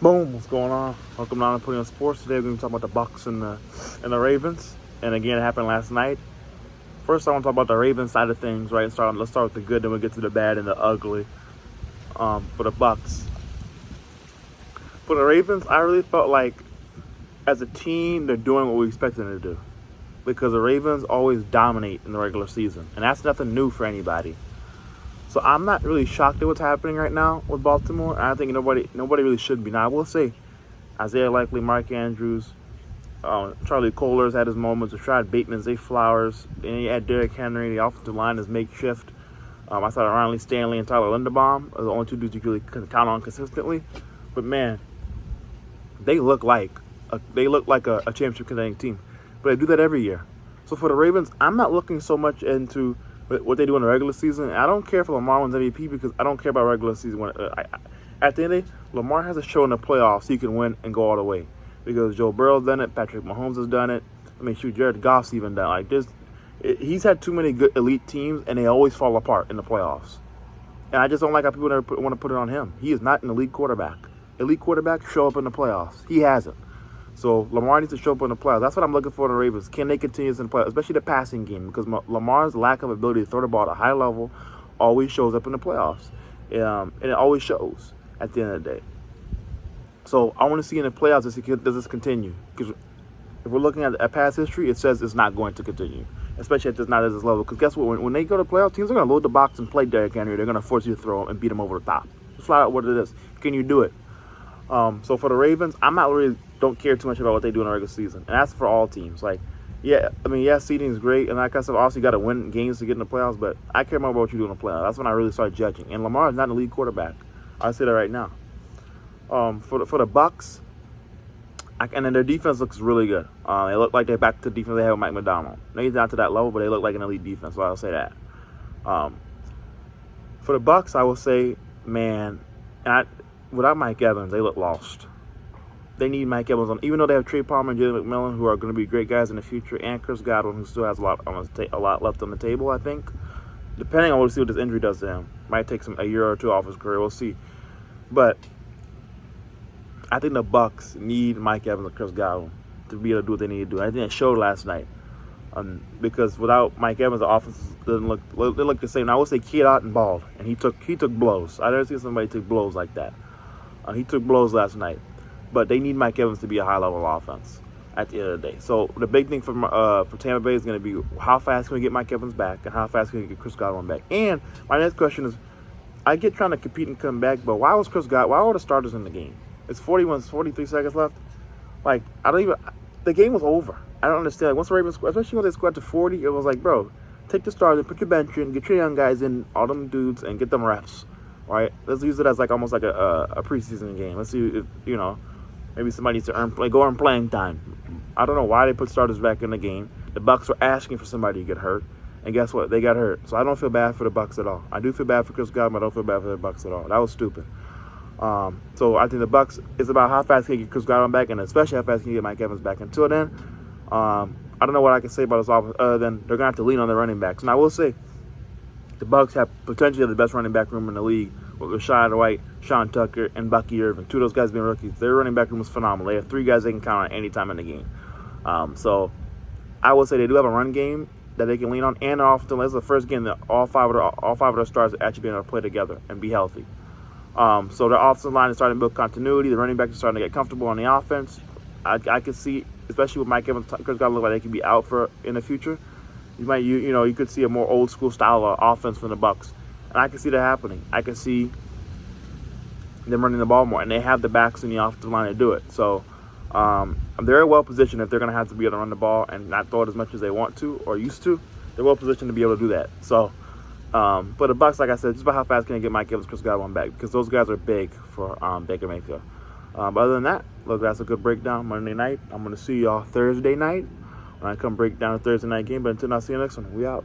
Boom, what's going on? Welcome down to Putting on Sports. Today we're going to talk about the Bucs and the Ravens. And again, it happened last night. First, I want to talk about the Ravens side of things, right? Let's start with the good, then we'll get to the bad and the ugly. For the Bucs, for the Ravens, I really felt like as a team, they're doing what we expected them to do, because the Ravens always dominate in the regular season, and that's nothing new for anybody. So I'm not really shocked at what's happening right now with Baltimore. And I think nobody really should be. Now, I will say Isaiah Likely, Mark Andrews, Charlie Kolar's had his moments. Rashad Bateman, Zay Flowers, and you had Derrick Henry. The offensive line is makeshift. I thought Ronnie Stanley and Tyler Linderbaum are the only two dudes you really couldn't count on consistently. But man, they look like a championship contending team. But they do that every year. So for the Ravens, I'm not looking so much into what they do in the regular season. I don't care if Lamar wins MVP, because I don't care about regular season. At the end of the day, Lamar has to show in the playoffs so he can win and go all the way. Because Joe Burrow's done it, Patrick Mahomes has done it. I mean, shoot, Jared Goff's even done it. He's had too many good elite teams, and they always fall apart in the playoffs. And I just don't like how people never want to put it on him. He is not an elite quarterback. Elite quarterbacks show up in the playoffs. He hasn't. So Lamar needs to show up in the playoffs. That's what I'm looking for in the Ravens. Can they continue this in the playoffs, especially the passing game? Because Lamar's lack of ability to throw the ball at a high level always shows up in the playoffs. And it always shows at the end of the day. So I want to see in the playoffs, does this continue? Because if we're looking at past history, it says it's not going to continue, especially at not at this level. Because guess what? When they go to playoff, teams are going to load the box and play Derrick Henry. They're going to force you to throw him and beat him over the top. Just flat out what it is. Can you do it? So for the Ravens, don't care too much about what they do in the regular season. And that's for all teams. Seeding is great. And like I said, also you got to win games to get in the playoffs. But I care more about what you do in the playoffs. That's when I really start judging. And Lamar is not an elite quarterback. I say that right now. For the Bucs, and then their defense looks really good. They look like they're back to the defense they had with Mike McDonald. Maybe not to that level, but they look like an elite defense. So I'll say that. For the Bucs, I will say, man, without Mike Evans, they look lost. They need Mike Evans on, even though they have Trey Palmer and Jalen McMillan, who are going to be great guys in the future, and Chris Godwin, who still has a lot left on the table. I think, depending on what this injury does to him, might take a year or two off his career. We'll see. But I think the Bucs need Mike Evans and Chris Godwin to be able to do what they need to do. I think it showed last night. Because without Mike Evans, the offense doesn't look the same. Now, I would say Kid Otten balled, and he took blows. I never seen somebody take blows like that. He took blows last night. But they need Mike Evans to be a high-level offense at the end of the day. So the big thing for Tampa Bay is going to be how fast can we get Mike Evans back, and how fast can we get Chris Godwin back. And my next question is, I get trying to compete and come back, but why were the starters in the game? It's 43 seconds left. The game was over. I don't understand. Once the Ravens scored, especially when they scored to 40, it was like, bro, take the starters, put your bench in, get your young guys in, all them dudes, and get them reps. Right? Let's use it as almost like a preseason game. Let's see if, maybe somebody needs to go earn playing time. I don't know why they put starters back in the game. The Bucs were asking for somebody to get hurt, and guess what? They got hurt. So I don't feel bad for the Bucs at all. I do feel bad for Chris Godwin, but I don't feel bad for the Bucs at all. That was stupid. So I think the Bucs is about how fast can you get Chris Godwin back, and especially how fast can you get Mike Evans back. Until then, I don't know what I can say about this offense other than they're going to have to lean on their running backs. And I will say, the Bucs have potentially the best running back room in the league with Rashad White, Sean Tucker, and Bucky Irvin. Two of those guys being rookies. Their running back room is phenomenal. They have three guys they can count on any time in the game. So I will say they do have a run game that they can lean on, and often this is the first game that all five of their stars are actually being able to play together and be healthy. So their offensive line is starting to build continuity. The running backs are starting to get comfortable on the offense. I could see, especially with Mike Evans, Chris Godwin look like they could be out for in the future. You could see a more old school style of offense from the Bucs, and I can see that happening. I can see them running the ball more, and they have the backs in the offensive line to do it. So they're well positioned if they're going to have to be able to run the ball and not throw it as much as they want to or used to. They're well positioned to be able to do that. So, but the Bucs, like I said, just about how fast can they get Mike Evans, Chris Godwin back, because those guys are big for Baker Mayfield. But other than that, look, that's a good breakdown Monday night. I'm going to see y'all Thursday night when I come break down a Thursday night game. But until I see you next one, we out.